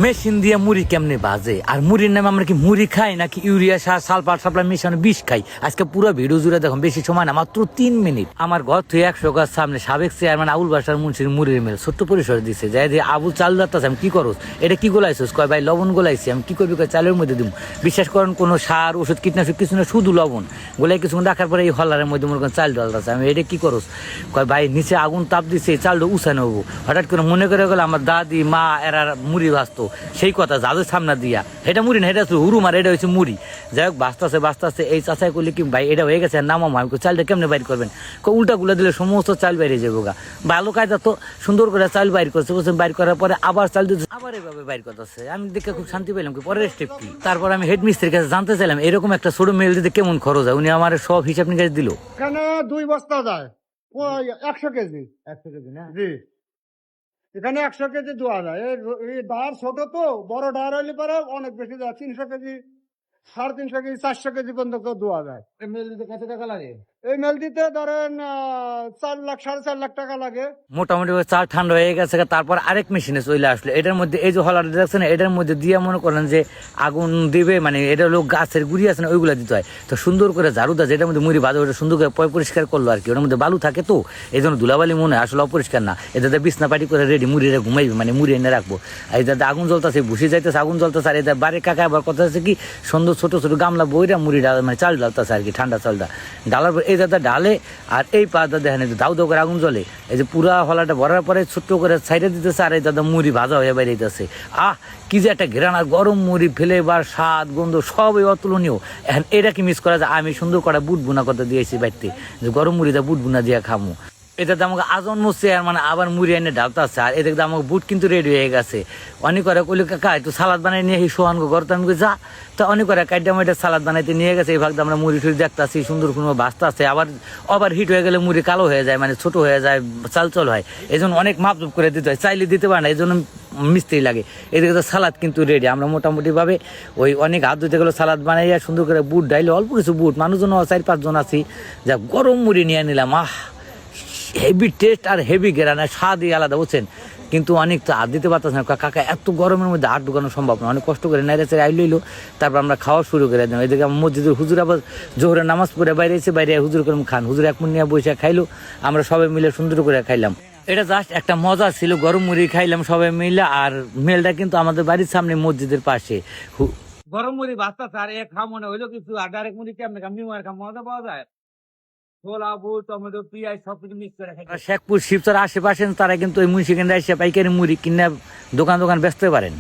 Machine দিয়ে মুড়ি কেমনে বাজে, আর মুড়ির নামে আমরা কি মুড়ি খাই নাকি ইউরিয়া সার সালফার সাপ্লাই মিশানো বিষ খাই? আজকে পুরো ভিডিও জুড়ে দেখুন, বেশি সময় না, মাত্র 3 মিনিট। আমার ঘর থেকে 100 গাছ সামনে সাবেক চেয়ারম্যান আবুল বাসার মুন্সির মুড়ির মেল ছোট্ট পরিসরে দিচ্ছে, যাই দিয়ে আবুল চাল যাচ্ছে, আমি কি করস, এটা কি গোলাইছিস? কয় ভাই লবণ গোলাইছি। আমি কি করবি? কয় চালের মধ্যে দিব। বিশ্বাস করেন, কোনো সার ওষুধ কীটনাশক কিছু না, শুধু লবণ গোলাই কিছুক্ষণ রাখার পরে এই হল্লারের মধ্যে মনে করেন চাল ডালতেছে। আমি এটা কি করস? কয় ভাই নিচে আগুন তাপ দিচ্ছে, এই চালটা উঁচা নেবো। হঠাৎ করে মনে করে গেল আমার দাদি মা এরা মুড়ি ভাজতো, সেই কথা জাদুর সামনে দিয়া, এটা মুড়ি না, এটা হুরু মার, এটা হচ্ছে মুড়ি। যাই হোক বাঁচতে এই চাচাই করলে কি ভাই এটা হয়ে গেছে নামাম, আমি চালটা কেমনে বাইর করবেন? উল্টা গুলা দিলে সমস্ত চাল বাইরে যাবো গা। ভালো কায়দা তো সুন্দর করে চাল বাইর করছে, বলছেন বাইর করার পরে আবার চাল দিচ্ছে, আবার এভাবে বাইর করতেছে। আমি দেখে খুব শান্তি পেলাম কি পরের স্টেপ কি। তারপর আমি হেড মিস্ত্রির কাছে জানতে চাইলাম এরকম একটা ছোট মেল দিতে কেমন খরচ হয়। উনি আমার সব হিসাব নিকাশ দিল। এখানে 2 বস্তা যায়, ওই 100 কেজি। 100 কেজি না? জি, এখানে 100 কেজি দেওয়া যায়। এই ডার ছোট তো, বড় ডার হইলে পরে অনেক বেশি যায়, 300 কেজি 350 কেজি 400 কেজি পর্যন্ত দেওয়া যায়। মেল দিতে কত টাকা লাগে? এই মেল দিতে ধরেন 4 লাখ 4.5 লাখ টাকা লাগে। মোটামুটি চাল ঠান্ডা হয়ে গেছে। তারপর আরেক মেশিনে চলে আসলো। এটার মধ্যে এই যে হলার দেখছেন, এটার মধ্যে দিয়ে মনে করেন যে আগুন দিবে, মানে এটা লোক গাছের গুড়ি আছে না, ওইগুলা দিতে হয়। তো সুন্দর করে ঝাড়ুদা যেটার মধ্যে মুড়ি বাজে, ওটা সুন্দর করে পরিষ্কার করলো আর কি। ওটার মধ্যে বালু থাকে তো, এই জন্য ধুলাবালি মনে হয়, আসলে অপরিষ্কার না। এটাতে বিছনা পাটি করে রেডি মুড়িটা ঘুমাইবে, মানে মুড়ি এনে রাখবো। আর এটাতে আগুন জ্বলতেছে, ভুসি যাইতেছে, আগুন জ্বলতেছে। আর এটা বাড়ির কাকা আবার কথা আছে কি, সুন্দর ছোট ছোট গামলা বইরা মুড়ি ডাল, মানে চাল ডালতেছে আর কি, ঠান্ডা চালটা ডালার পর এই দাদা ডালে। আর এই পাতা দেখেন দাউ দাউ করে আগুন জ্বলে, এই যে পুরা হলাটা ভরার পরে ছোট্ট করে সাইডে দিতেছে। আর এই দাদা মুড়ি ভাজা হয়ে বেরিয়েছে। কি যে একটা ঘেরান, আর গরম মুড়ি ফ্লেভার স্বাদ গন্ধ সবই অতুলনীয়। এখন এটা কি মিস করা যায়? আমি সুন্দর করে বুট বুনা করতে দিয়েছি বাড়িতে, যে গরম মুড়িটা বুট বুনা দিয়ে খামো। এটাতে আমাকে আজন মরছে, আর মানে আবার মুড়ি এনে ডালতে আছে। আর এটাতে আমাকে বুট কিন্তু রেডি হয়ে গেছে। অনেক করে কইলে কাকা একটু সালাদ বানাই নিয়ে এই সোহান করতে, আমি যা। তো অনেক করে কাইডাম এটা সালাদ বানাইতে নিয়ে গেছে। এই ভাগটা আমরা মুড়ি টুড়ি দেখতে আসি, সুন্দর কোনো বাঁচতে আছে। আবার ওভার হিট হয়ে গেলে মুড়ি কালো হয়ে যায়, মানে ছোট হয়ে যায়, চালচল হয়। এই জন্য অনেক মাপজুপ করে দিতে হয়, চাইলে দিতে পারে না, এই জন্য মিস্ত্রি লাগে। এদিকে তো সালাদ কিন্তু রেডি। আমরা মোটামুটি ভাবে ওই অনেক হাত ধুতে গেলো, সালাদ বানাইয়া সুন্দর করে বুট ডাইলে, অল্প কিছু বুট, মানুষজন 4-5 জন আছি, যা গরম মুড়ি নিয়ে নিলাম। হেভি টেস্ট আর হেভি গেরান, স্বাদই আলাদা, বুঝছেন। কিন্তু অনেক তো হাত দিতে পারতেছে না কাকা, এত গরমের মধ্যে হাত ঢুকানো সম্ভব না। অনেক কষ্ট করে নাইড়ে আই লইলো। তারপর আমরা খাওয়া শুরু করে দিলাম। এদিকে মসজিদের হুজুর আবার জোহরের নামাজ পড়ে বাইরে এসে, বাইরে হুজুর করে খান। হুজুর এক মুঠ নিয়ে বসে খাইলো, আমরা সবাই মিলে সুন্দর করে খাইলাম। এটা জাস্ট একটা মজা ছিল, গরম মুড়ি খাইলাম সবাই মিলে। আর মেলটা কিন্তু আমাদের বাড়ির সামনে মসজিদের পাশে। গরম মুড়ি বাস্তা স্যার এক খাওয়া মনে হইলো কিছু, আর ডাইরেক্ট মুড়ি কেমন মজা পাওয়া যায়। শেখপুর শিবচর আশেপাশে তারা কিন্তু ওই মুন্সিগঞ্জ এসে পাইকারি মুড়ি কিনে দোকান বেচতে পারেন।